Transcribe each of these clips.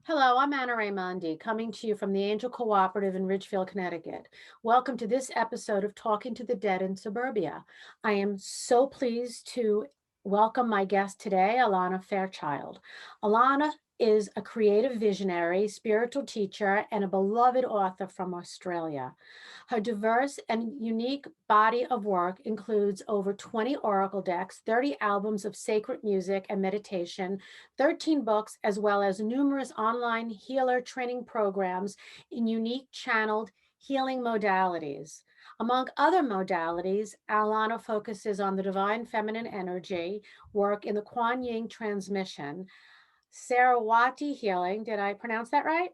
Hello, I'm Anna Raimondi, coming to you from the Angel Cooperative in Ridgefield, Connecticut. Welcome to this episode of Talking to the Dead in Suburbia. I am so pleased to welcome my guest today, Alana Fairchild. Alana is a creative visionary, spiritual teacher, and a beloved author from Australia. Her diverse and unique body of work includes over 20 oracle decks, 30 albums of sacred music and meditation, 13 books, as well as numerous online healer training programs in unique channeled healing modalities. Among other modalities, Alana focuses on the divine feminine energy work in the Quan Yin transmission, Sarawati healing. Did I pronounce that right?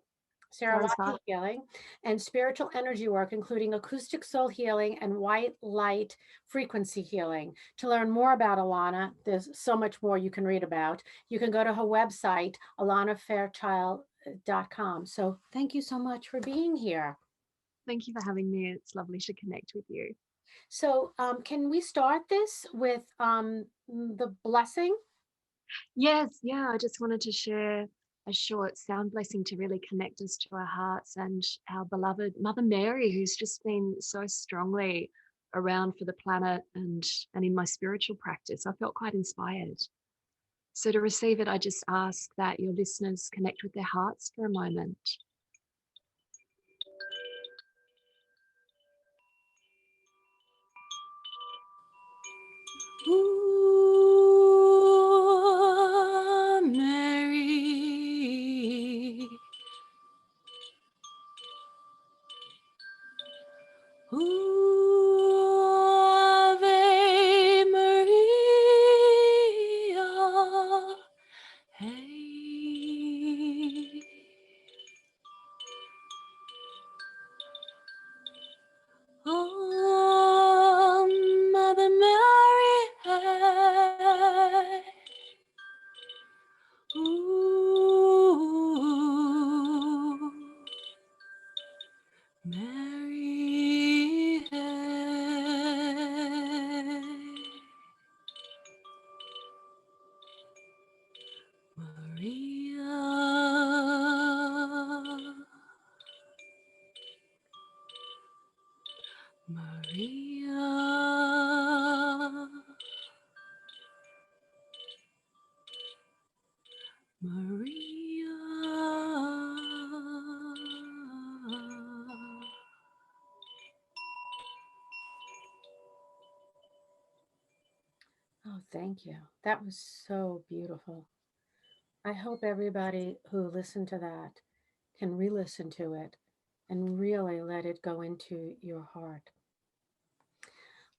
Sounds Sarawati fun. healing and spiritual energy work, including acoustic soul healing and white light frequency healing. To learn more about Alana, there's so much more you can read about. You can go to her website, alanafairchild.com. So thank you so much for being here. Thank you for having me. It's lovely to connect with you. So, can we start this with the blessing? Yes, yeah, I just wanted to share a short sound blessing to really connect us to our hearts and our beloved Mother Mary, who's just been so strongly around for the planet and in my spiritual practice. I felt quite inspired. So to receive it, I just ask that your listeners connect with their hearts for a moment. Ooh, Mary. Ave Maria. Hey. Oh, Mother Mary. Hey. Ooh, Mary. Hey. Maria, Maria, Maria. Oh, thank you. That was so beautiful. I hope everybody who listened to that can re listen to it and really let it go into your heart.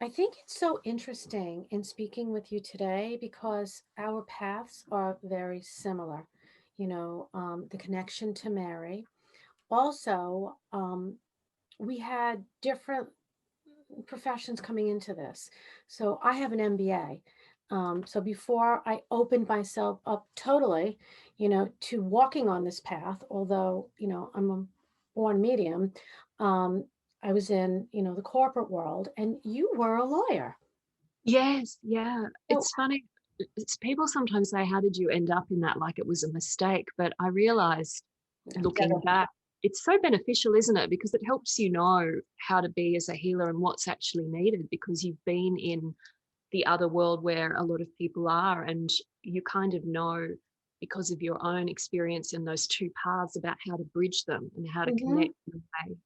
I think it's so interesting in speaking with you today because our paths are very similar. The connection to Mary. Also, we had different professions coming into this. So I have an MBA. So before I opened myself up totally, to walking on this path, although, I'm a born medium, um, I was in, the corporate world and you were a lawyer. Yes, yeah. So, It's funny. It's people sometimes say, "How did you end up in that?" Like it was a mistake. But I realized looking never. back, it's so beneficial, isn't it? Because it helps you know how to be as a healer and what's actually needed because you've been in the other world where a lot of people are, and you kind of know because of your own experience in those two paths about how to bridge them and how to Mhm. connect in a way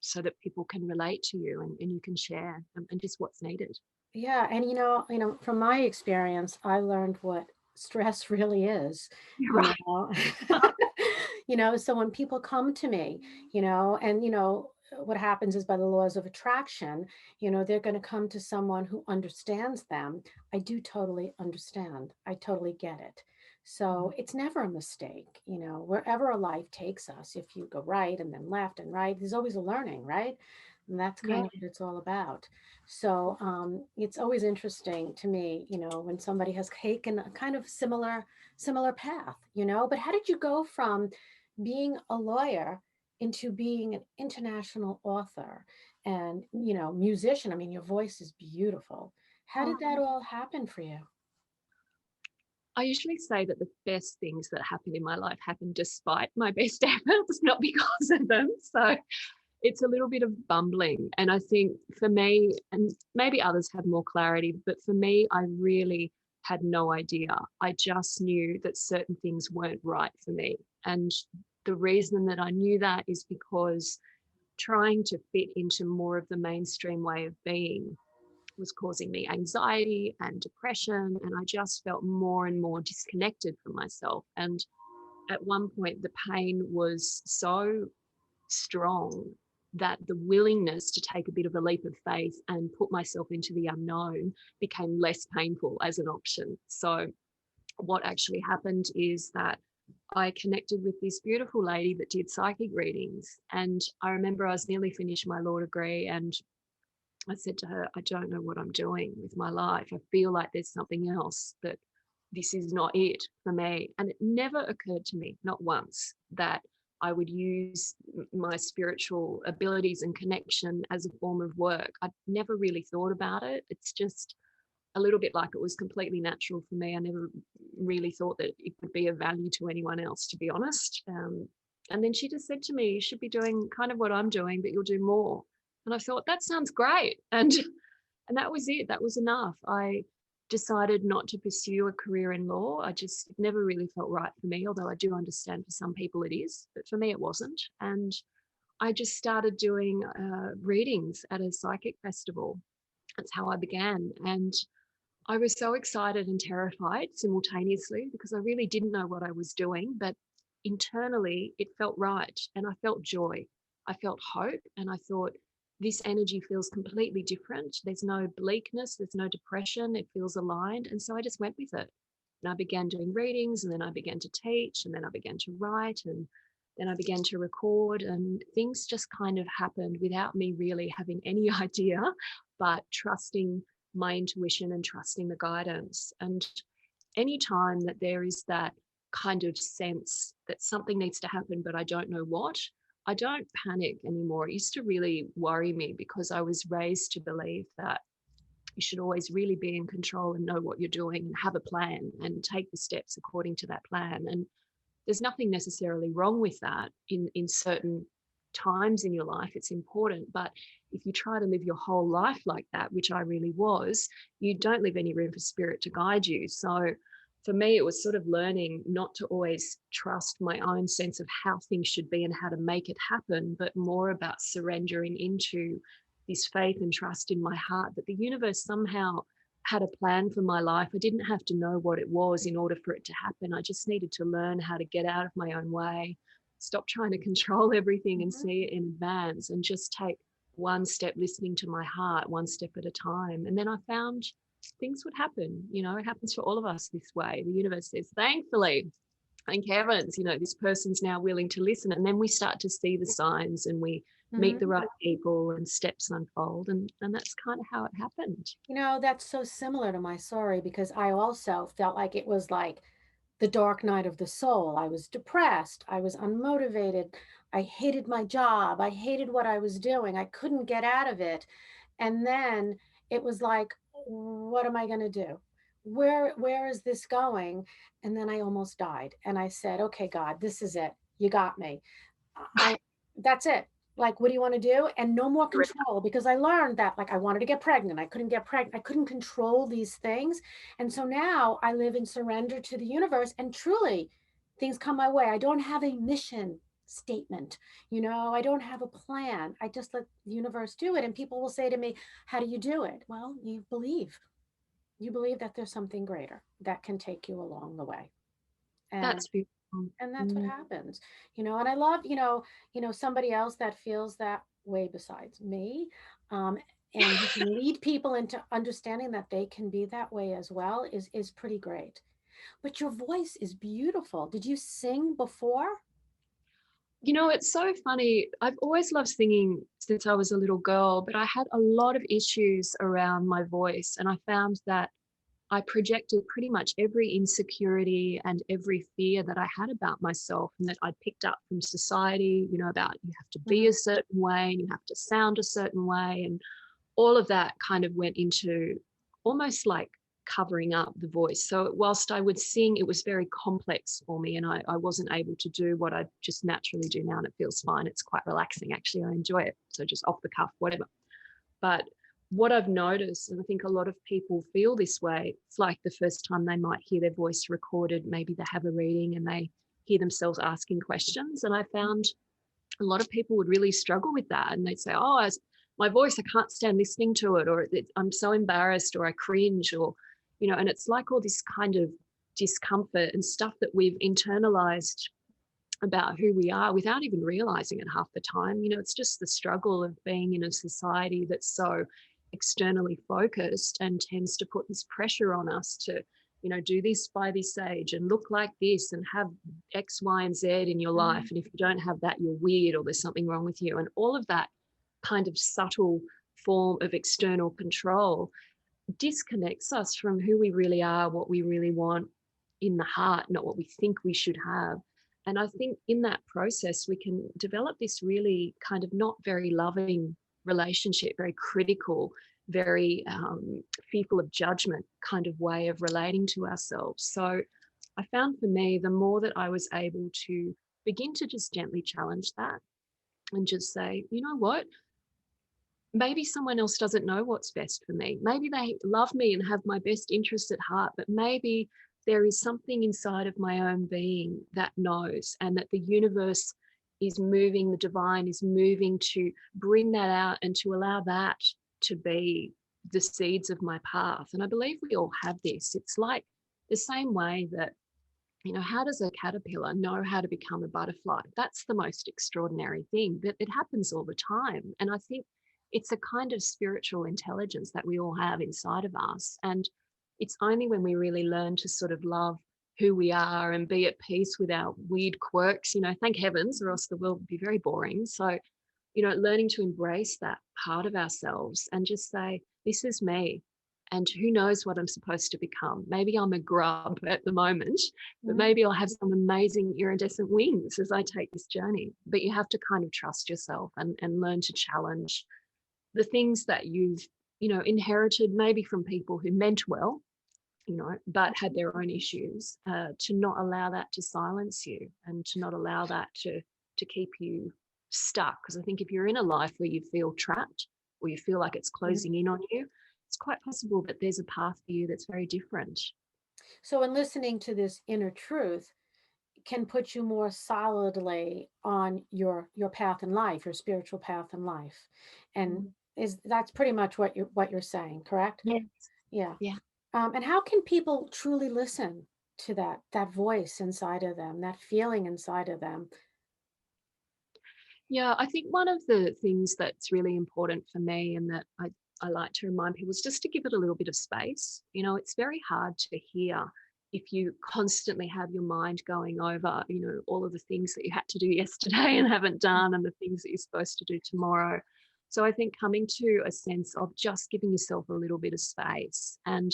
so that people can relate to you and you can share and just what's needed. Yeah, and from my experience, I learned what stress really is, You're you right. know. So when people come to me, and what happens is by the laws of attraction, they're going to come to someone who understands them. I do totally understand. I totally get it. So it's never a mistake, wherever a life takes us, if you go right and then left and right, there's always a learning, right? And that's Yeah. kind of what it's all about. So it's always interesting to me, when somebody has taken a kind of similar path, But how did you go from being a lawyer into being an international author and, musician? I mean, your voice is beautiful. How did that Oh, all happen for you? I usually say that the best things that happen in my life happen despite my best efforts, not because of them. So it's a little bit of bumbling. And I think for me, and maybe others have more clarity, but for me, I really had no idea. I just knew that certain things weren't right for me. And the reason that I knew that is because trying to fit into more of the mainstream way of being was causing me anxiety and depression. And I just felt more and more disconnected from myself. And at one point, the pain was so strong that the willingness to take a bit of a leap of faith and put myself into the unknown became less painful as an option. So what actually happened is that I connected with this beautiful lady that did psychic readings. And I remember I was nearly finished my law degree, and I said to her, I don't know what I'm doing with my life. I feel like there's something else, that this is not it for me. And it never occurred to me, not once, that I would use my spiritual abilities and connection as a form of work. I never really thought about it. It's just a little bit like it was completely natural for me. I never really thought that it would be of value to anyone else, to be honest. And then she just said to me, you should be doing kind of what I'm doing, but you'll do more. And I thought, that sounds great. And that was it. That was enough. I decided not to pursue a career in law. I just never really felt right for me, although I do understand for some people it is, but for me it wasn't. And I just started doing readings at a psychic festival. That's how I began. And I was so excited and terrified simultaneously, because I really didn't know what I was doing, but internally it felt right. And I felt joy. I felt hope. And I thought, this energy feels completely different. There's no bleakness, there's no depression. It feels aligned. And so I just went with it. And I began doing readings, and then I began to teach, and then I began to write, and then I began to record, and things just kind of happened without me really having any idea, but trusting my intuition and trusting the guidance. And anytime that there is that kind of sense that something needs to happen, but I don't know what, I don't panic anymore. It used to really worry me, because I was raised to believe that you should always really be in control and know what you're doing and have a plan and take the steps according to that plan. And there's nothing necessarily wrong with that in certain times in your life. It's important. But if you try to live your whole life like that, which I really was, you don't leave any room for spirit to guide you. So for me, it was sort of learning not to always trust my own sense of how things should be and how to make it happen, but more about surrendering into this faith and trust in my heart that the universe somehow had a plan for my life. I didn't have to know what it was in order for it to happen. I just needed to learn how to get out of my own way, stop trying to control everything and see it in advance, and just take one step, listening to my heart, one step at a time. And then I found things would happen. You know, it happens for all of us this way. The universe says, thankfully, thank heavens, you know, this person's now willing to listen. And then we start to see the signs, and we meet the right people, and steps unfold. And that's kind of how it happened. You know, that's so similar to my story, because I also felt like it was like the dark night of the soul. I was depressed. I was unmotivated. I hated my job. I hated what I was doing. I couldn't get out of it. And then it was like, what am I going to do? Where is this going? And then I almost died. And I said, okay, God, this is it. You got me. I That's it. Like, what do you want to do? And no more control, because I learned that, like, I wanted to get pregnant. I couldn't get pregnant. I couldn't control these things. And so now I live in surrender to the universe, and truly things come my way. I don't have a mission statement. I don't have a plan. I just let the universe do it. And people will say to me, how do you do it? Well, you believe that there's something greater that can take you along the way. And That's beautiful. and that's what happens. And I love, somebody else that feels that way besides me. And you can lead people into understanding that they can be that way as well is pretty great. But your voice is beautiful. Did you sing before? You know, it's so funny. I've always loved singing since I was a little girl, but I had a lot of issues around my voice. And I found that I projected pretty much every insecurity and every fear that I had about myself, and that I picked up from society, about you have to be a certain way and you have to sound a certain way. And all of that kind of went into almost like covering up the voice. So whilst I would sing, it was very complex for me, and I wasn't able to do what I just naturally do now, and it feels fine. It's quite relaxing, actually. I enjoy it. So just off the cuff, whatever. But what I've noticed, and I think a lot of people feel this way, it's like the first time they might hear their voice recorded, maybe they have a reading and they hear themselves asking questions. And I found a lot of people would really struggle with that. And they'd say, oh, as my voice, I can't stand listening to it, or I'm so embarrassed, or I cringe, or, and it's like all this kind of discomfort and stuff that we've internalized about who we are without even realizing it half the time. It's just the struggle of being in a society that's so externally focused and tends to put this pressure on us to, do this by this age and look like this and have X, Y, and Z in your life. And if you don't have that, you're weird, or there's something wrong with you. And all of that kind of subtle form of external control disconnects us from who we really are, what we really want in the heart, not what we think we should have. And I think in that process, we can develop this really kind of not very loving relationship, very critical, very fearful of judgment kind of way of relating to ourselves. So I found for me, the more that I was able to begin to just gently challenge that and just say, you know what? Maybe someone else doesn't know what's best for me. Maybe they love me and have my best interests at heart, but maybe there is something inside of my own being that knows, and that the universe is moving, the divine is moving to bring that out and to allow that to be the seeds of my path. And I believe we all have this. It's like the same way that, how does a caterpillar know how to become a butterfly? That's the most extraordinary thing, that it happens all the time. And I think it's a kind of spiritual intelligence that we all have inside of us. And it's only when we really learn to sort of love who we are and be at peace with our weird quirks, thank heavens, or else the world would be very boring. So, learning to embrace that part of ourselves and just say, this is me. And who knows what I'm supposed to become? Maybe I'm a grub at the moment, but maybe I'll have some amazing iridescent wings as I take this journey. But you have to kind of trust yourself and learn to challenge the things that you've, inherited maybe from people who meant well, but had their own issues, to not allow that to silence you and to not allow that to keep you stuck. Because I think if you're in a life where you feel trapped or you feel like it's closing in on you, it's quite possible that there's a path for you that's very different. So in listening to this inner truth can put you more solidly on your path in life, your spiritual path in life. And that's pretty much what you're saying, correct? Yes. Yeah. Yeah. And how can people truly listen to that voice inside of them, that feeling inside of them? Yeah, I think one of the things that's really important for me, and that I like to remind people, is just to give it a little bit of space. It's very hard to hear if you constantly have your mind going over, all of the things that you had to do yesterday and haven't done, and the things that you're supposed to do tomorrow. So I think coming to a sense of just giving yourself a little bit of space, and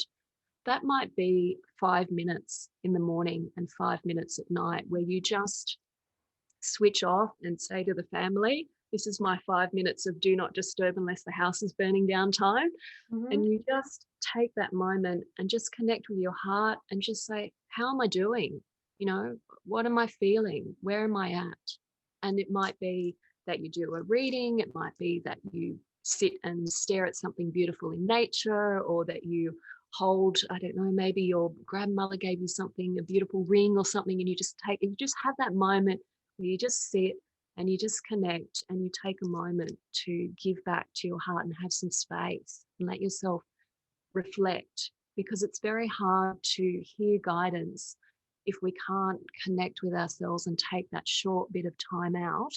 that might be 5 minutes in the morning and 5 minutes at night, where you just switch off and say to the family, this is my 5 minutes of do not disturb unless the house is burning down time. And you just take that moment and just connect with your heart and just say, how am I doing? What am I feeling? Where am I at? And it might be that you do a reading. It might be that you sit and stare at something beautiful in nature, or that you hold, I don't know, maybe your grandmother gave you something, a beautiful ring or something, and you just have that moment where you just sit and you just connect and you take a moment to give back to your heart and have some space and let yourself reflect, because it's very hard to hear guidance if we can't connect with ourselves and take that short bit of time out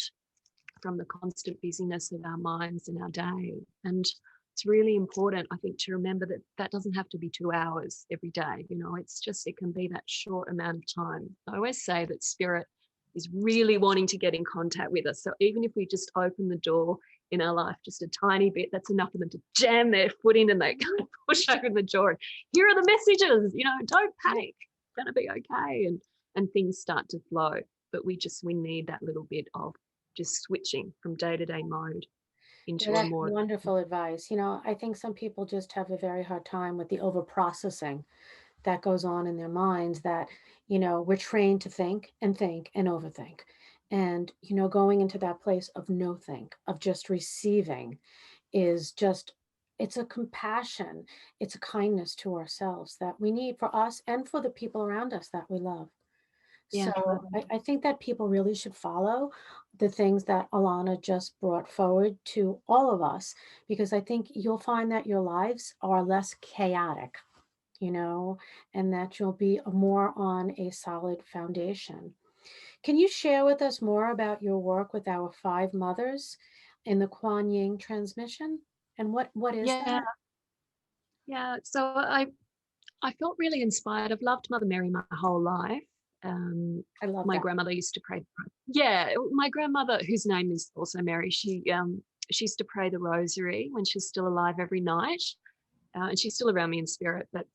from the constant busyness of our minds in our day. And it's really important, I think, to remember that that doesn't have to be 2 hours every day. It can be that short amount of time. I always say that spirit is really wanting to get in contact with us. So even if we just open the door in our life just a tiny bit, that's enough for them to jam their foot in and they kind of push open the door. Here are the messages, don't panic, it's going to be okay. And things start to flow. But we need that little bit of just switching from day-to-day mode. Yeah, into a that's more. wonderful advice. I think some people just have a very hard time with the over processing that goes on in their minds that, we're trained to think and overthink. And, going into that place of no think, of just receiving is just, it's a compassion, it's a kindness to ourselves that we need for us and for the people around us that we love. Yeah, So totally. I think that people really should follow the things that Alana just brought forward to all of us, because I think you'll find that your lives are less chaotic, you know, and that you'll be more on a solid foundation. Can you share with us more about your work with our five mothers in the Quan Yin transmission? And what is Yeah, that? yeah. So I felt really inspired. I've loved Mother Mary my whole life. Um, I love my that. grandmother used to pray. Yeah, my grandmother, whose name is also Mary, she used to pray the rosary when she was still alive every night, and she's still around me in spirit. But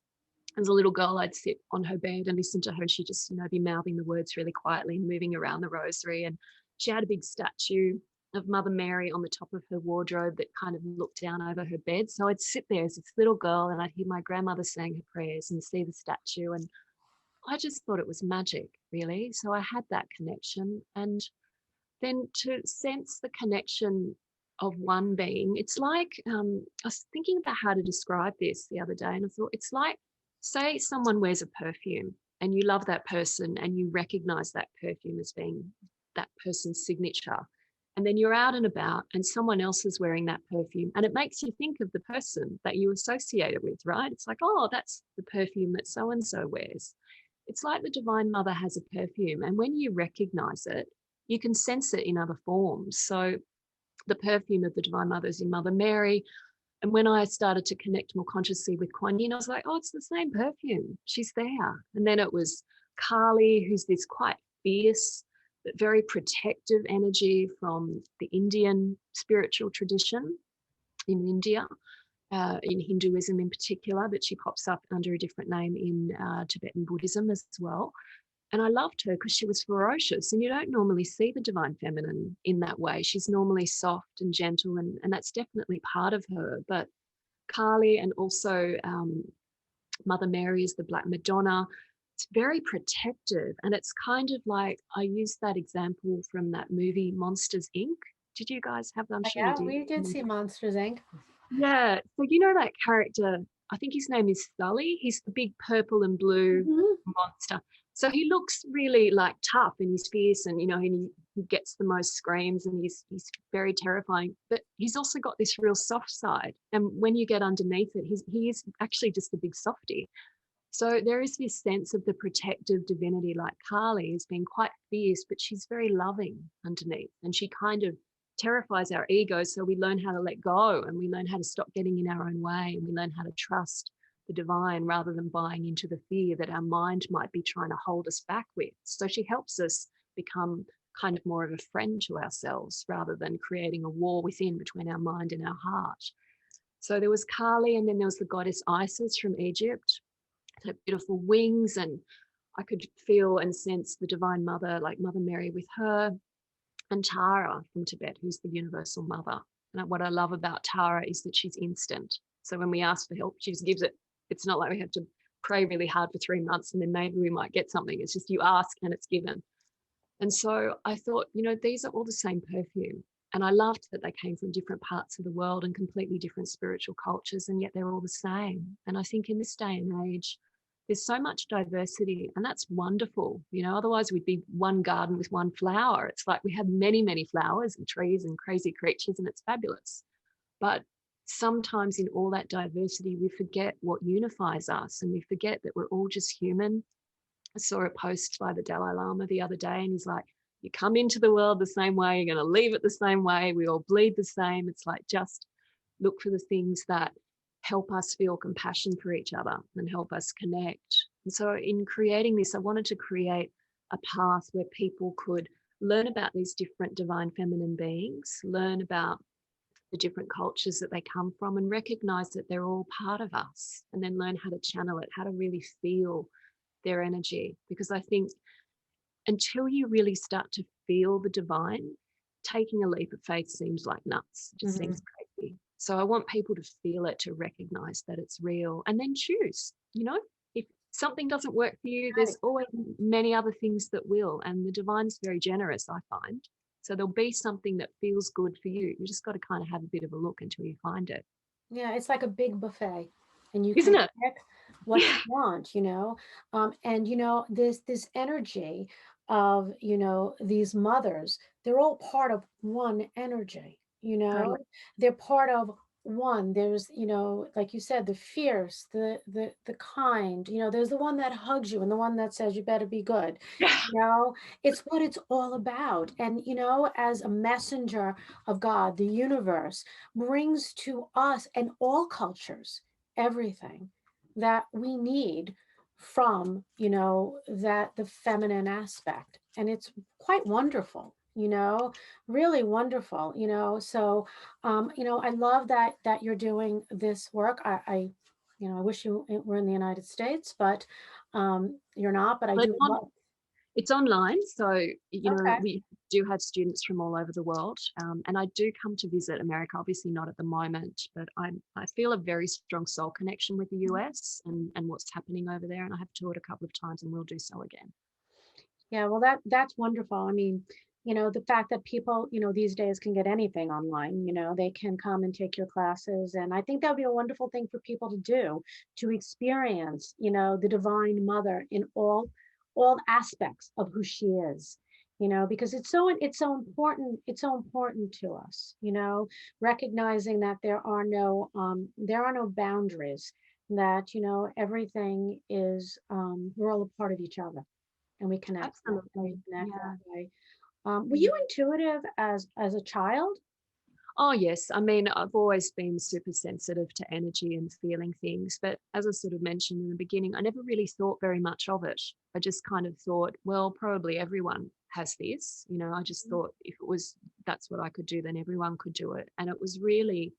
as a little girl, I'd sit on her bed and listen to her. She'd just, be mouthing the words really quietly and moving around the rosary. And she had a big statue of Mother Mary on the top of her wardrobe that kind of looked down over her bed. So I'd sit there as this little girl and I'd hear my grandmother saying her prayers and see the statue. And I just thought it was magic, really. So I had that connection. And then to sense the connection of one being, it's like, I was thinking about how to describe this the other day, and I thought it's like, say someone wears a perfume and you love that person and you recognize that perfume as being that person's signature. And then you're out and about and someone else is wearing that perfume and it makes you think of the person that you associate it with, right? It's like, oh, that's the perfume that so and so wears. It's like the Divine Mother has a perfume, and when you recognize it, you can sense it in other forms. So the perfume of the Divine Mother is in Mother Mary. And when I started to connect more consciously with Quan Yin, I was like, oh, it's the same perfume. She's there. And then it was Kali, who's this quite fierce, but very protective energy from the Indian spiritual tradition in India, in Hinduism in particular, but she pops up under a different name in Tibetan Buddhism as well. And I loved her because she was ferocious. And you don't normally see the divine feminine in that way. She's normally soft and gentle, and that's definitely part of her. But Kali and also Mother Mary is the Black Madonna. It's very protective. And it's kind of like, I use that example from that movie Monsters Inc. Did you guys have that? I'm sure you Yeah, did. we did see Monsters Inc. Yeah. So that character, I think his name is Sully. He's the big purple and blue Mhm. monster. So he looks really like tough and he's fierce and he gets the most screams and he's very terrifying. But he's also got this real soft side. And when you get underneath it, he is actually just a big softie. So there is this sense of the protective divinity, like Kali is being quite fierce, but she's very loving underneath. And she kind of terrifies our egos. So we learn how to let go and we learn how to stop getting in our own way and we learn how to trust the divine rather than buying into the fear that our mind might be trying to hold us back with. So she helps us become kind of more of a friend to ourselves rather than creating a war within between our mind and our heart. So there was Kali, and then there was the goddess Isis from Egypt, had beautiful wings, and I could feel and sense the Divine Mother, like Mother Mary with her, and Tara from Tibet, who's the Universal Mother. And what I love about Tara is that she's instant. So when we ask for help, she just gives it. It's not like we have to pray really hard for 3 months and then maybe we might get something. It's just you ask and it's given. And so I thought, these are all the same perfume. And I loved that they came from different parts of the world and completely different spiritual cultures, and yet they're all the same. And I think in this day and age, there's so much diversity, and that's wonderful. Otherwise we'd be one garden with one flower. It's like we have many, many flowers and trees and crazy creatures, and it's fabulous. But sometimes in all that diversity, we forget what unifies us, and we forget that we're all just human. I saw a post by the Dalai Lama the other day, and he's like, you come into the world the same way, you're going to leave it the same way. We all bleed the same. It's like, just look for the things that help us feel compassion for each other and help us connect. And so in creating this, I wanted to create a path where people could learn about these different divine feminine beings, learn about the different cultures that they come from, and recognize that they're all part of us, and then learn how to channel it, how to really feel their energy. Because I think until you really start to feel the divine, taking a leap of faith seems like nuts. It just seems crazy. So I want people to feel it, to recognize that it's real, and then choose. If something doesn't work for you, Right. there's always many other things that will. And the divine's very generous, I find. So there'll be something that feels good for you. You just got to kind of have a bit of a look until you find it. Yeah, it's like a big buffet, and you Isn't can it? pick what Yeah. you want, and this energy of these mothers, they're all part of one energy, Totally. they're part of one. There's, like you said, the fierce, the kind, there's the one that hugs you and the one that says you better be good. Yeah. you know it's what it's all about. And as a messenger of God, the universe brings to us and all cultures everything that we need from that the feminine aspect. And it's quite wonderful, really wonderful. I love that you're doing this work. I wish you were in the United States, but you're not. But I But do love. it's online, so Okay. we do have students from all over the world, and I do come to visit America. Obviously, not at the moment, but I feel a very strong soul connection with the US and what's happening over there. And I have toured a couple of times, and will do so again. Yeah, well, that's wonderful. I mean, the fact that people, these days can get anything online, they can come and take your classes. And I think that would be a wonderful thing for people to do, to experience, the Divine Mother in all aspects of who she is, because it's so important to us, recognizing that there are no boundaries, that, everything is, we're all a part of each other, and we connect that way. Absolutely. Yeah. Were Yeah. you intuitive as a child? Oh, yes. I mean, I've always been super sensitive to energy and feeling things. But as I sort of mentioned in the beginning, I never really thought very much of it. I just kind of thought, well, probably everyone has this. I just thought if it was that's what I could do, then everyone could do it. And it was really,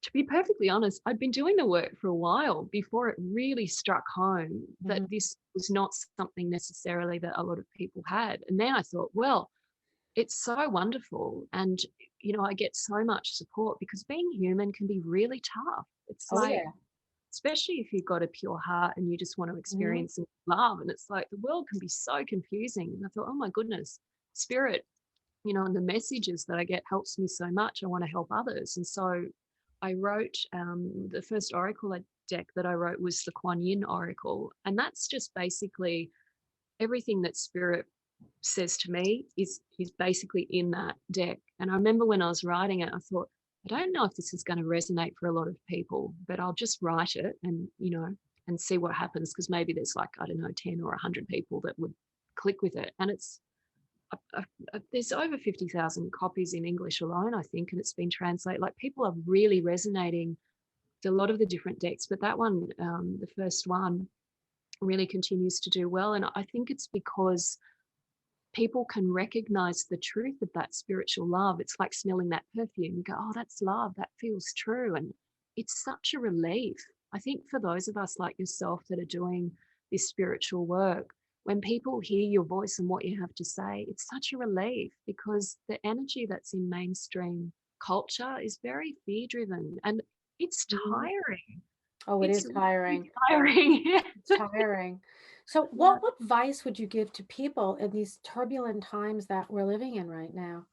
to be perfectly honest, I'd been doing the work for a while before it really struck home that Mhm. this was not something necessarily that a lot of people had. And then I thought, well, it's so wonderful. And, I get so much support because being human can be really tough. It's Oh like, yeah. especially if you've got a pure heart and you just want to Mhm. experience love. And it's like the world can be so confusing. And I thought, oh my goodness, spirit, and the messages that I get helps me so much. I want to help others. And so I wrote the first oracle deck that I wrote was the Quan Yin Oracle. And that's just basically everything that spirit says to me is basically in that deck. And I remember when I was writing it, I thought, I don't know if this is going to resonate for a lot of people, but I'll just write it and see what happens, because maybe there's like, I don't know, 10 or 100 people that would click with it. And it's there's over 50,000 copies in English alone, I think, and it's been translated. Like, people are really resonating with a lot of the different decks, but that one, the first one, really continues to do well. And I think it's because people can recognize the truth of that spiritual love. It's like smelling that perfume. You go, oh, that's love. That feels true. And it's such a relief. I think for those of us like yourself that are doing this spiritual work, when people hear your voice and what you have to say, it's such a relief, because the energy that's in mainstream culture is very fear driven, and it's Mhm. tiring. Oh, it It's is really tiring. tiring. It's tiring. So, Yeah. what advice would you give to people in these turbulent times that we're living in right now?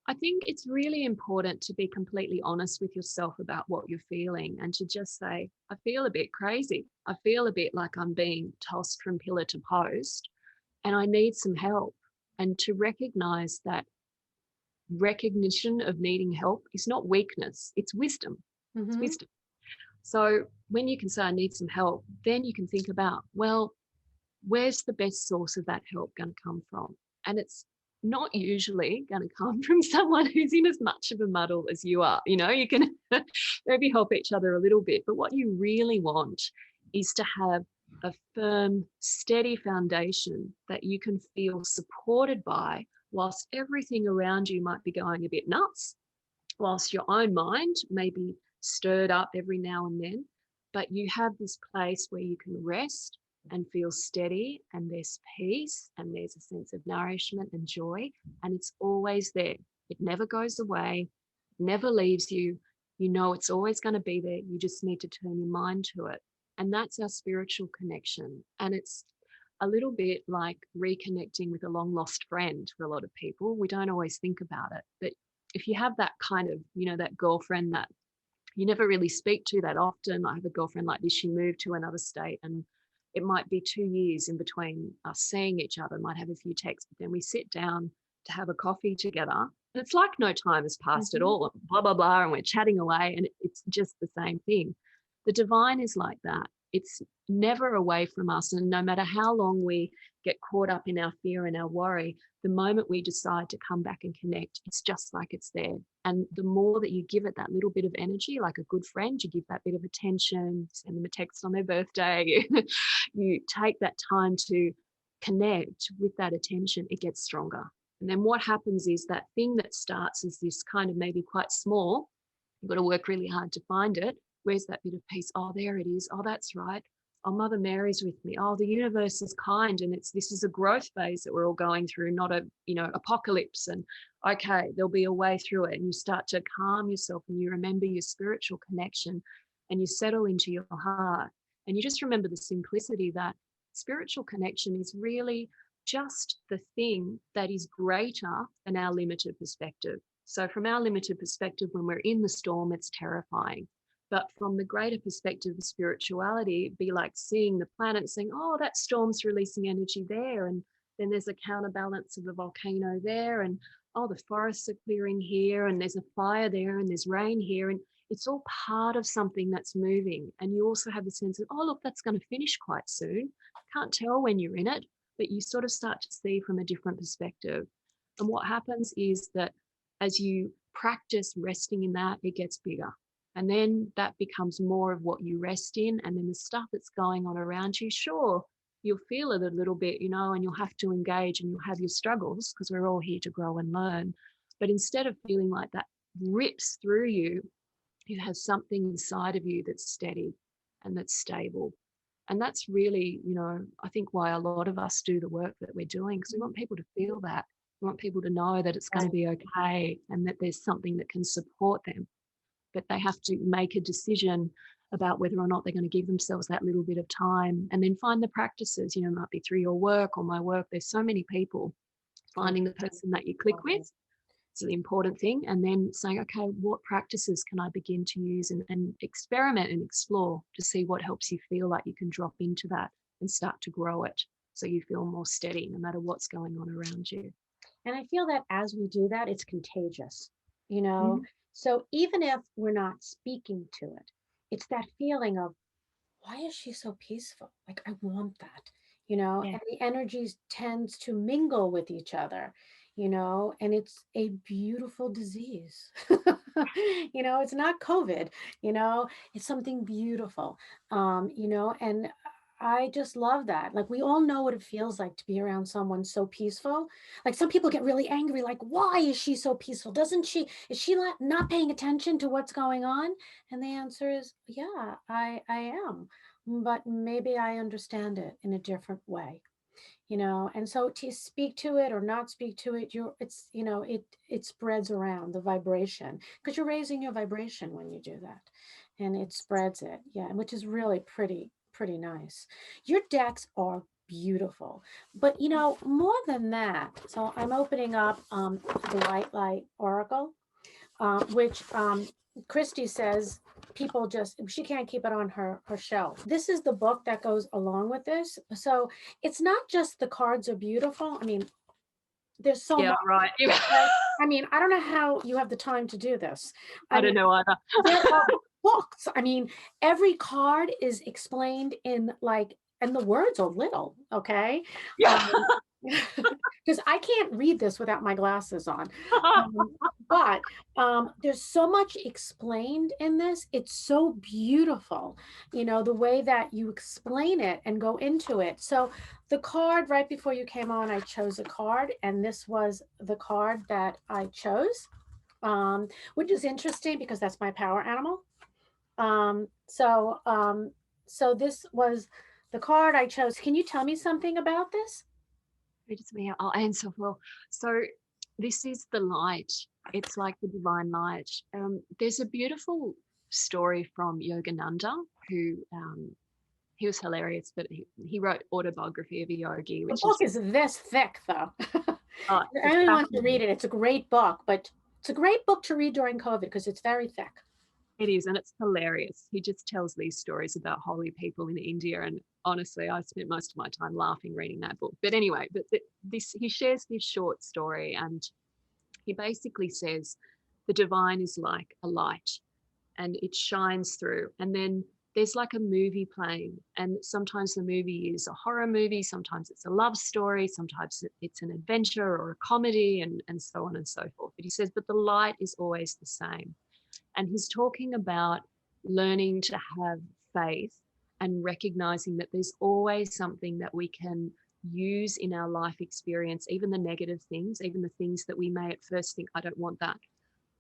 I think it's really important to be completely honest with yourself about what you're feeling, and to just say, I feel a bit crazy. I feel a bit like I'm being tossed from pillar to post and I need some help. And to recognize that recognition of needing help is not weakness, it's wisdom. It's Hmm. wisdom. So when you can say, I need some help, then you can think about, well, where's the best source of that help going to come from? And it's not usually going to come from someone who's in as much of a muddle as you are. You can maybe help each other a little bit, but what you really want is to have a firm, steady foundation that you can feel supported by, whilst everything around you might be going a bit nuts, whilst your own mind may be stirred up every now and then. But you have this place where you can rest, and feel steady, and there's peace, and there's a sense of nourishment and joy, and it's always there. It never goes away, never leaves you. You know it's always going to be there. You just need to turn your mind to it. And that's our spiritual connection. And it's a little bit like reconnecting with a long lost friend for a lot of people. We don't always think about it. But if you have that kind of, that girlfriend that you never really speak to that often. I have a girlfriend like this. She moved to another state, and it might be 2 years in between us seeing each other, might have a few texts, but then we sit down to have a coffee together. And it's like no time has passed at all, blah, blah, blah. And we're chatting away, and it's just the same thing. The divine is like that. It's never away from us. And no matter how long we get caught up in our fear and our worry, the moment we decide to come back and connect, it's just like it's there. And the more that you give it that little bit of energy, like a good friend, you give that bit of attention, send them a text on their birthday, you take that time to connect with that attention, it gets stronger. And then what happens is that thing that starts as this kind of maybe quite small, you've got to work really hard to find it. Where's that bit of peace? Oh, there it is. Oh, that's right. Oh, Mother Mary's with me. Oh, the universe is kind, and this is a growth phase that we're all going through, not a apocalypse. And okay, there'll be a way through it. And you start to calm yourself, and you remember your spiritual connection, and you settle into your heart, and you just remember the simplicity that spiritual connection is really just the thing that is greater than our limited perspective. So from our limited perspective, when we're in the storm, it's terrifying. But from the greater perspective of spirituality, it'd be like seeing the planet saying, oh, that storm's releasing energy there. And then there's a counterbalance of the volcano there. And oh, the forests are clearing here. And there's a fire there. And there's rain here. And it's all part of something that's moving. And you also have the sense of, oh, look, that's going to finish quite soon. Can't tell when you're in it, but you sort of start to see from a different perspective. And what happens is that as you practice resting in that, it gets bigger. And then that becomes more of what you rest in. And then the stuff that's going on around you, sure, you'll feel it a little bit, and you'll have to engage and you'll have your struggles because we're all here to grow and learn. But instead of feeling like that rips through you, you have something inside of you that's steady and that's stable. And that's really, I think why a lot of us do the work that we're doing, because we want people to feel that. We want people to know that it's going to be okay and that there's something that can support them. But they have to make a decision about whether or not they're going to give themselves that little bit of time, and then find the practices, it might be through your work or my work. There's so many people. Finding the person that you click with is the important thing, and then saying, okay, what practices can I begin to use and experiment and explore to see what helps you feel like you can drop into that and start to grow it so you feel more steady no matter what's going on around you. And I feel that as we do that, it's contagious, So even if we're not speaking to it, it's that feeling of, why is she so peaceful? Like, I want that, Yeah. and the energies tends to mingle with each other, and it's a beautiful disease. It's not COVID, it's something beautiful, and I just love that. Like, we all know what it feels like to be around someone so peaceful. Like, some people get really angry, like, why is she so peaceful? Is she not paying attention to what's going on? And the answer is, yeah, I am, but maybe I understand it in a different way. And so to speak to it or not speak to it, it spreads around the vibration, because you're raising your vibration when you do that, and it spreads it. Yeah, which is really pretty nice. Your decks are beautiful, but more than that. So I'm opening up the White Light Oracle, which Christy says she can't keep it on her shelf. This is the book that goes along with this. So it's not just the cards are beautiful. I mean, there's so much. Right. I mean, I don't know how you have the time to do this. I don't know either. There are books. I mean, every card is explained and the words are little, okay? Yeah. Because I can't read this without my glasses on. But there's so much explained in this. It's so beautiful, the way that you explain it and go into it. So the card right before you came on, I chose a card, and this was the card that I chose, which is interesting because that's my power animal. So this was the card I chose, can you tell me something about this? I'll answer. Well, so this is the light. It's like the divine light. There's a beautiful story from Yogananda, who he was hilarious, but he wrote Autobiography of a Yogi, The which book is is this thick, though. it's Anyone wants to fascinating. read it. It's a great book, but it's a great book to read during COVID because it's very thick. It is, and it's hilarious. He just tells these stories about holy people in India, and honestly, I spent most of my time laughing reading that book. But anyway, this he shares this short story, and he basically says the divine is like a light, and it shines through. And then there's like a movie playing, and sometimes the movie is a horror movie, sometimes it's a love story, sometimes it's an adventure or a comedy, and so on and so forth. But he says, but the light is always the same. And he's talking about learning to have faith and recognizing that there's always something that we can use in our life experience, even the negative things, even the things that we may at first think, I don't want that.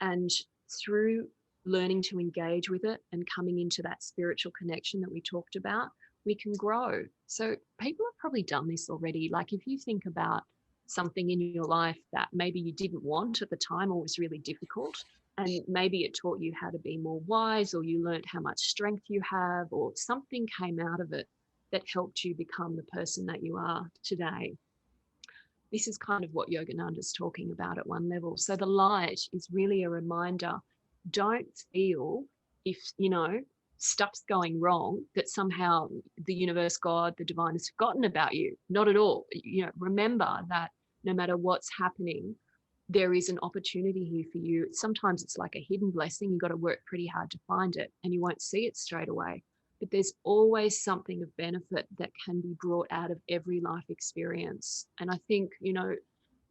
And through learning to engage with it and coming into that spiritual connection that we talked about, we can grow. So people have probably done this already. Like if you think about something in your life that maybe you didn't want at the time or was really difficult, and maybe it taught you how to be more wise, or you learned how much strength you have, or something came out of it that helped you become the person that you are today. This is kind of what Yogananda is talking about at one level. So the light is really a reminder. Don't feel if, stuff's going wrong, that somehow the universe, God, the divine has forgotten about you. Not at all. Remember that no matter what's happening, there is an opportunity here for you. Sometimes it's like a hidden blessing. You've got to work pretty hard to find it, and you won't see it straight away. But there's always something of benefit that can be brought out of every life experience. And I think,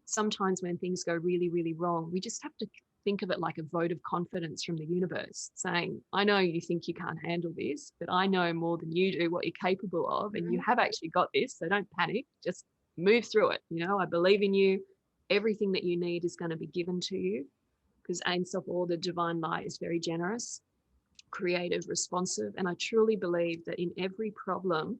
sometimes when things go really, really wrong, we just have to think of it like a vote of confidence from the universe, saying, I know you think you can't handle this, but I know more than you do what you're capable of, and you have actually got this. So don't panic, just move through it. I believe in you. Everything that you need is going to be given to you, because Ein Sof, or the divine light, is very generous, creative, responsive. And I truly believe that in every problem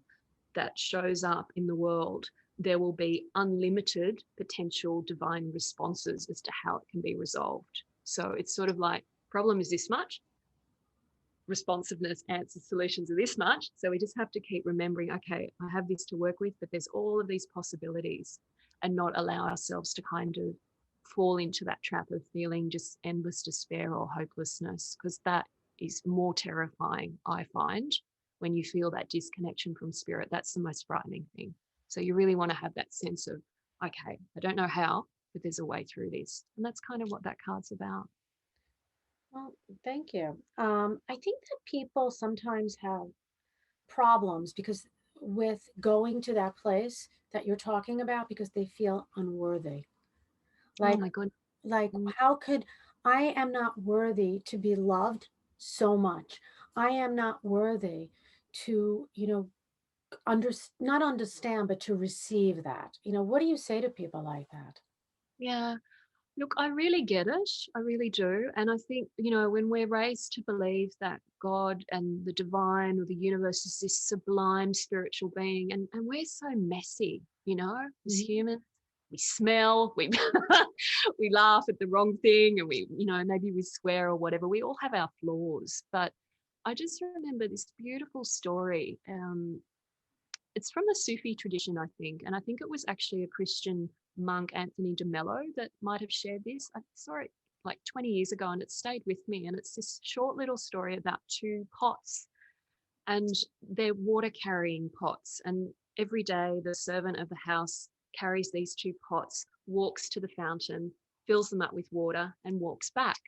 that shows up in the world, there will be unlimited potential divine responses as to how it can be resolved. So it's sort of like, problem is this much, responsiveness, answers, solutions are this much. So we just have to keep remembering, okay, I have this to work with, but there's all of these possibilities, and not allow ourselves to kind of fall into that trap of feeling just endless despair or hopelessness, because that is more terrifying, I find, when you feel that disconnection from spirit. That's the most frightening thing. So you really want to have that sense of, okay, I don't know how, but there's a way through this. And that's kind of what that card's about. Well, thank you. I think that people sometimes have problems because with going to that place that you're talking about because they feel unworthy. Oh Like, my God. like Mm. how could I am not worthy to be loved so much. I am not worthy to, not understand, but to receive that. What do you say to people like that? Yeah. Look, I really get it. I really do. And I think, when we're raised to believe that God and the divine or the universe is this sublime spiritual being, and we're so messy, as Mhm. humans, we smell, we we laugh at the wrong thing, and we, maybe we swear or whatever. We all have our flaws. But I just remember this beautiful story. It's from the Sufi tradition, I think. And I think it was actually a Christian monk, Anthony de Mello, that might have shared this. I saw it like 20 years ago, and it stayed with me. And it's this short little story about two pots, and they're water carrying pots. And every day, the servant of the house carries these two pots, walks to the fountain, fills them up with water, and walks back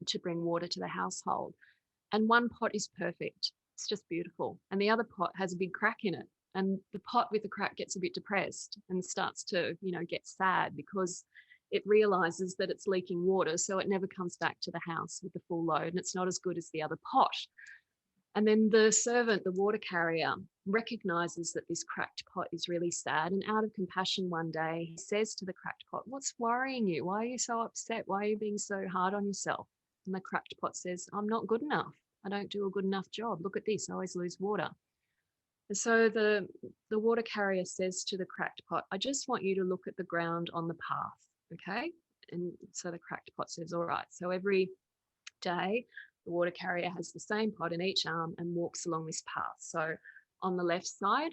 to bring water to the household. And one pot is perfect. It's just beautiful. And the other pot has a big crack in it. And the pot with the crack gets a bit depressed and starts to, get sad because it realizes that it's leaking water. So it never comes back to the house with the full load, and it's not as good as the other pot. And then the servant, the water carrier, recognizes that this cracked pot is really sad. And out of compassion, one day, he says to the cracked pot, "What's worrying you? Why are you so upset? Why are you being so hard on yourself?" And the cracked pot says, "I'm not good enough. I don't do a good enough job. Look at this. I always lose water." And so the water carrier says to the cracked pot, I just want you to look at the ground on the path. Okay. And so the cracked pot says, all right. So every day, the water carrier has the same pot in each arm and walks along this path. So on the left side,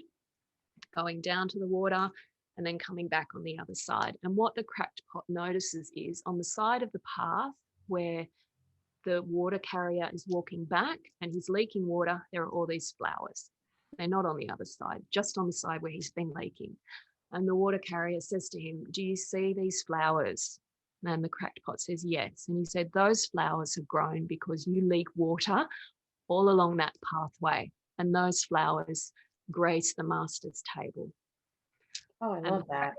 going down to the water and then coming back on the other side. And what the cracked pot notices is on the side of the path where the water carrier is walking back and he's leaking water, there are all these flowers. They're not on the other side, just on the side where he's been leaking. And the water carrier says to him, do you see these flowers? And the cracked pot says, yes. And he said, those flowers have grown because you leak water all along that pathway. And those flowers grace the master's table. Oh, I love that.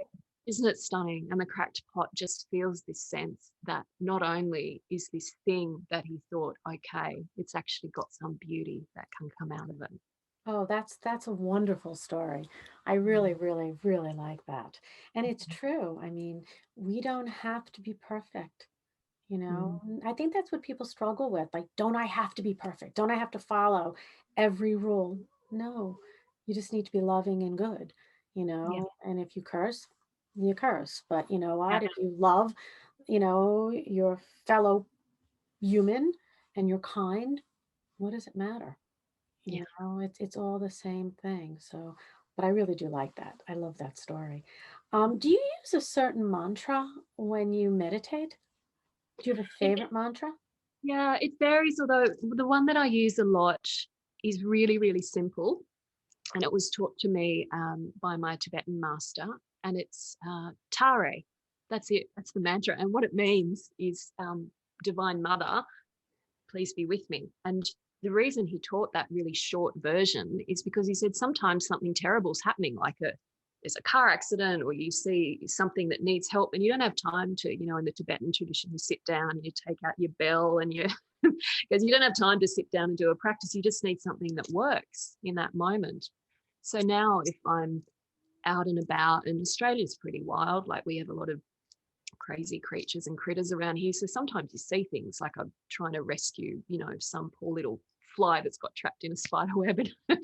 Isn't it stunning? And the cracked pot just feels this sense that not only is this thing that he thought, okay, it's actually got some beauty that can come out of it. Oh, that's a wonderful story. I really, really, really like that. And it's true. I mean, we don't have to be perfect, you know. Mm. And I think that's what people struggle with. Like, don't I have to be perfect? Don't I have to follow every rule? No, you just need to be loving and good, you Yeah. know. And if you curse, you curse. But you know Yeah. what? If you love, you know, your fellow human and you're kind, what does it matter? Yeah. You know, it's all the same thing. So, but I really do like that. I love that story. Do you use a certain mantra when you meditate? Do you have a It, favorite mantra? yeah, it varies, although the one that I use a lot is really, really simple. And it was taught to me by my Tibetan master. And it's Tare. That's it. That's the mantra. And what it means is Divine Mother, please be with me. And the reason he taught that really short version is because he said sometimes something terrible is happening, like there's a car accident or you see something that needs help and you don't have time to, in the Tibetan tradition, you sit down and you take out your bell and you, because you don't have time to sit down and do a practice. You just need something that works in that moment. So now if I'm out and about, and Australia's pretty wild, like we have a lot of crazy creatures and critters around here. So sometimes you see things like I'm trying to rescue, some poor little fly that's got trapped in a spider web. And,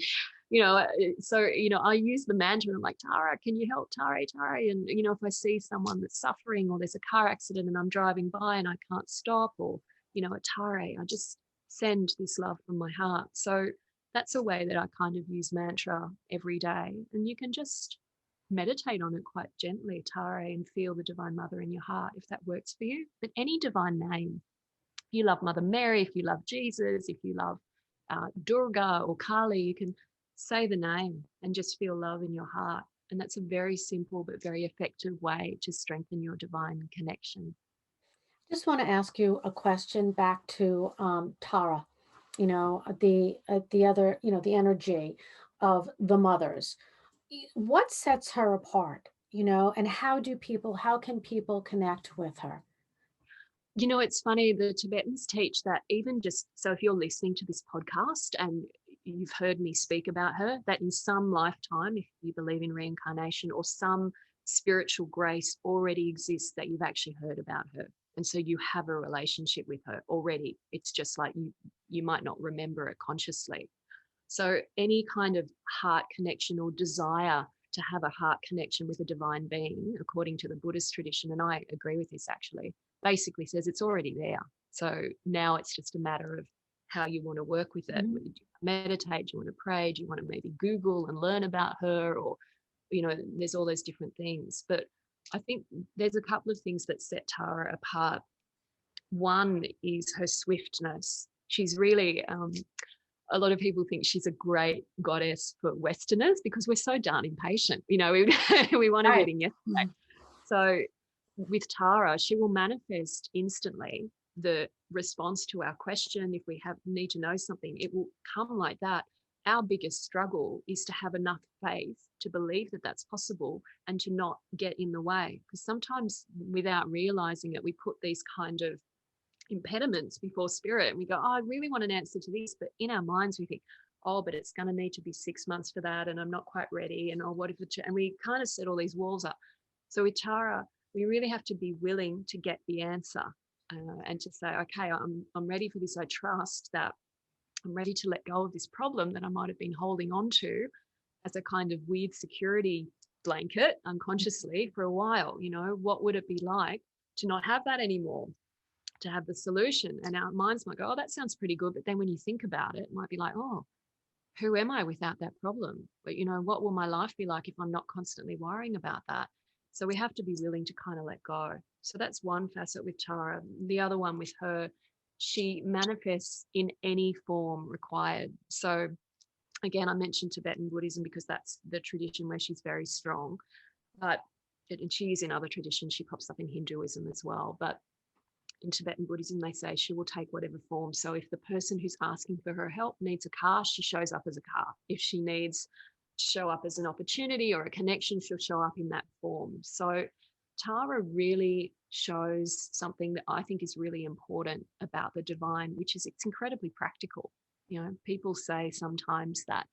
I use the mantra and I'm like, Tara, can you help Tara? And, if I see someone that's suffering or there's a car accident and I'm driving by and I can't stop or, a Tara, I just send this love from my heart. So that's a way that I kind of use mantra every day. And you can just meditate on it quite gently, Tare, and feel the Divine Mother in your heart if that works for you. But any divine name, if you love Mother Mary, if you love Jesus, if you love Durga or Kali, you can say the name and just feel love in your heart. And that's a very simple but very effective way to strengthen your divine connection. Just want to ask you a question back to Tara. The other, the energy of the mothers. What sets her apart? And how can people connect with her? It's funny, the Tibetans teach that even just so if you're listening to this podcast and you've heard me speak about her, that in some lifetime, if you believe in reincarnation or some spiritual grace already exists that you've actually heard about her. And so you have a relationship with her already. It's just like you might not remember it consciously. So any kind of heart connection or desire to have a heart connection with a divine being, according to the Buddhist tradition, and I agree with this actually, basically says it's already there. So now it's just a matter of how you want to work with it. Mhm. Do you meditate? Do you want to pray? Do you want to maybe Google and learn about her? Or, there's all those different things. But I think there's a couple of things that set Tara apart. One is her swiftness. She's really a lot of people think she's a great goddess for Westerners because we're so darn impatient. We we want Right. everything yesterday. So with Tara, she will manifest instantly the response to our question. If we need to know something, it will come like that. Our biggest struggle is to have enough faith to believe that that's possible and to not get in the way. Because sometimes without realizing it, we put these kind of impediments before spirit and we go, oh, I really want an answer to this, but in our minds we think, oh, but it's going to need to be 6 months for that and I'm not quite ready, and oh, what if and we kind of set all these walls up. So with Tara, we really have to be willing to get the answer and to say, okay, I'm ready for this. I trust that I'm ready to let go of this problem that I might have been holding on to, as a kind of weird security blanket unconsciously for a while. What would it be like to not have that anymore, to have the solution? And our minds might go, oh, that sounds pretty good. But then when you think about it, it might be like, oh, who am I without that problem? But, what will my life be like if I'm not constantly worrying about that? So we have to be willing to kind of let go. So that's one facet with Tara. The other one with her, she manifests in any form required. So again, I mentioned Tibetan Buddhism because that's the tradition where she's very strong. But and she is in other traditions. She pops up in Hinduism as well. But in Tibetan Buddhism, they say she will take whatever form. So if the person who's asking for her help needs a car, she shows up as a car. If she needs to show up as an opportunity or a connection, she'll show up in that form. So Tara really shows something that I think is really important about the divine, which is it's incredibly practical. People say sometimes that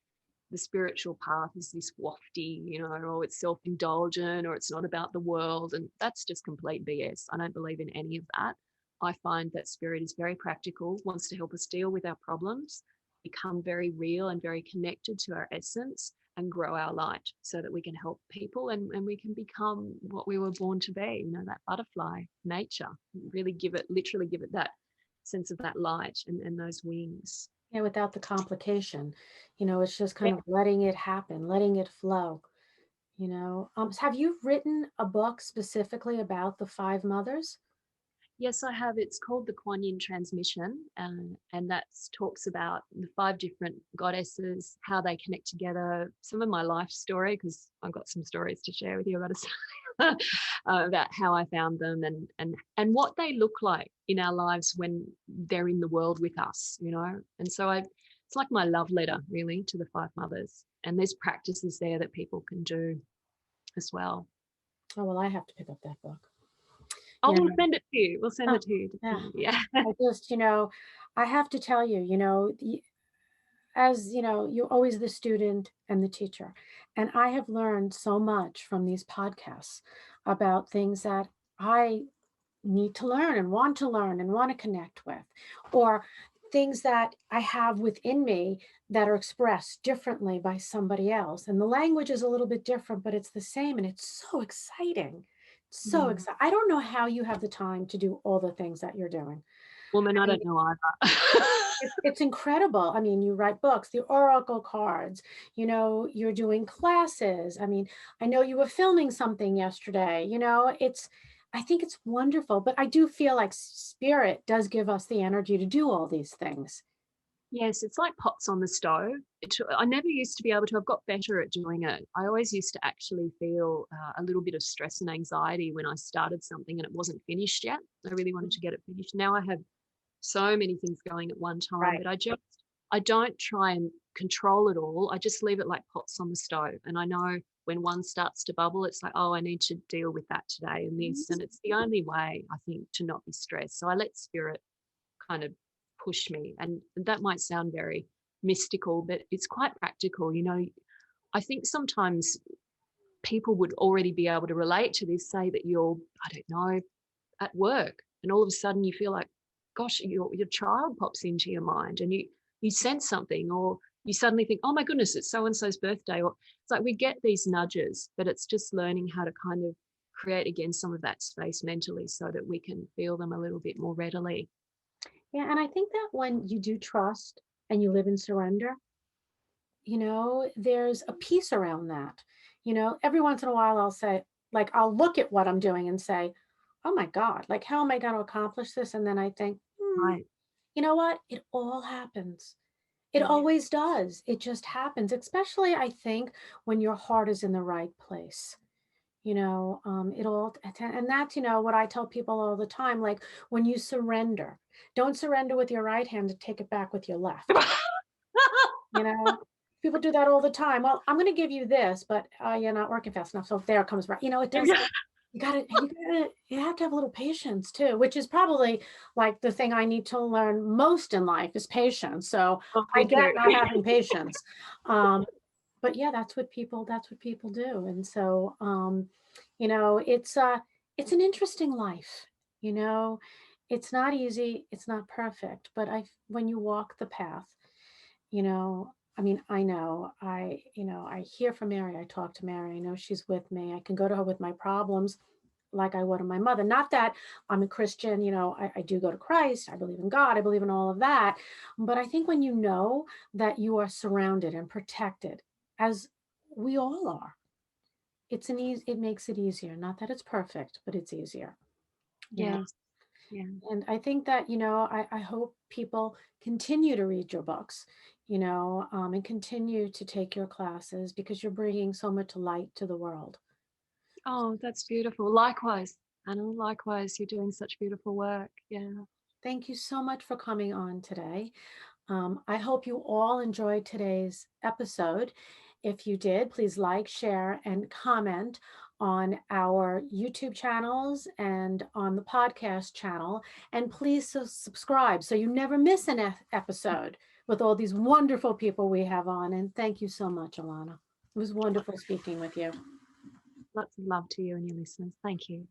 the spiritual path is this wafty, or it's self-indulgent, or it's not about the world. And that's just complete BS. I don't believe in any of that. I find that spirit is very practical, wants to help us deal with our problems, become very real and very connected to our essence, and grow our light so that we can help people and we can become what we were born to be, that butterfly nature, literally give it that sense of that light and those wings. Yeah, without the complication, it's just kind of letting it happen, letting it flow, Have you written a book specifically about the five mothers? Yes, I have. It's called the Quan Yin Transmission, and that talks about the five different goddesses, how they connect together, some of my life story, because I've got some stories to share with you about about how I found them and what they look like in our lives when they're in the world with us, And so it's like my love letter, really, to the five mothers. And there's practices there that people can do as well. Oh, well, I have to pick up that book. Oh, we'll send it to you. We'll send it to you. Yeah. I just, I have to tell you, as you're always the student and the teacher. And I have learned so much from these podcasts about things that I need to learn and want to connect with, or things that I have within me that are expressed differently by somebody else. And the language is a little bit different, but it's the same. And it's so exciting. So exciting. I don't know how you have the time to do all the things that you're doing. Woman, I don't know either. It's incredible. I mean, you write books, the oracle cards, you're doing classes. I mean, I know you were filming something yesterday, I think it's wonderful, but I do feel like spirit does give us the energy to do all these things. Yes, it's like pots on the stove. I never used to be able to. I've got better at doing it. I always used to actually feel a little bit of stress and anxiety when I started something and it wasn't finished yet. I really wanted to get it finished. Now I have so many things going at one time, Right. but I don't try and control it all. I just leave it like pots on the stove. And I know when one starts to bubble, it's like, oh, I need to deal with that today and this. And it's the only way, I think, to not be stressed. So I let spirit kind of push me. And that might sound very mystical, but it's quite practical. I think sometimes people would already be able to relate to this, say that you're, I don't know, at work and all of a sudden you feel like, gosh, your child pops into your mind and you sense something, or you suddenly think, oh my goodness, it's so-and-so's birthday. Or it's like we get these nudges, but it's just learning how to kind of create again some of that space mentally so that we can feel them a little bit more readily. Yeah. And I think that when you do trust and you live in surrender, there's a peace around that. Every once in a while I'll say, like, I'll look at what I'm doing and say, oh my God, like, how am I going to accomplish this? And then I think, Right. you know what? It all happens. It Yeah. always does. It just happens, especially I think when your heart is in the right place. It all, and that's, what I tell people all the time. Like, when you surrender, don't surrender with your right hand to take it back with your left. People do that all the time. Well, I'm going to give you this, but you're not working fast enough. So there comes right. It does. You have to have a little patience too, which is probably like the thing I need to learn most in life is patience. So I get not having patience. But yeah, that's what people do. And so, it's an interesting life, it's not easy. It's not perfect, but when you walk the path, I mean, I know, I hear from Mary, I talk to Mary, I know she's with me. I can go to her with my problems like I would to my mother. Not that I'm a Christian, I do go to Christ, I believe in God, I believe in all of that. But I think when you know that you are surrounded and protected, as we all are, it makes it easier. Not that it's perfect, but it's easier. You know, Yes. Yeah. and I think that, I hope people continue to read your books, and continue to take your classes because you're bringing so much light to the world. Oh, that's beautiful. Likewise, Anna, likewise, you're doing such beautiful work. Yeah. Thank you so much for coming on today. I hope you all enjoyed today's episode. If you did, please like, share, and comment on our YouTube channels and on the podcast channel. And please subscribe so you never miss an episode with all these wonderful people we have on. And thank you so much, Alana. It was wonderful speaking with you. Lots of love to you and your listeners. Thank you.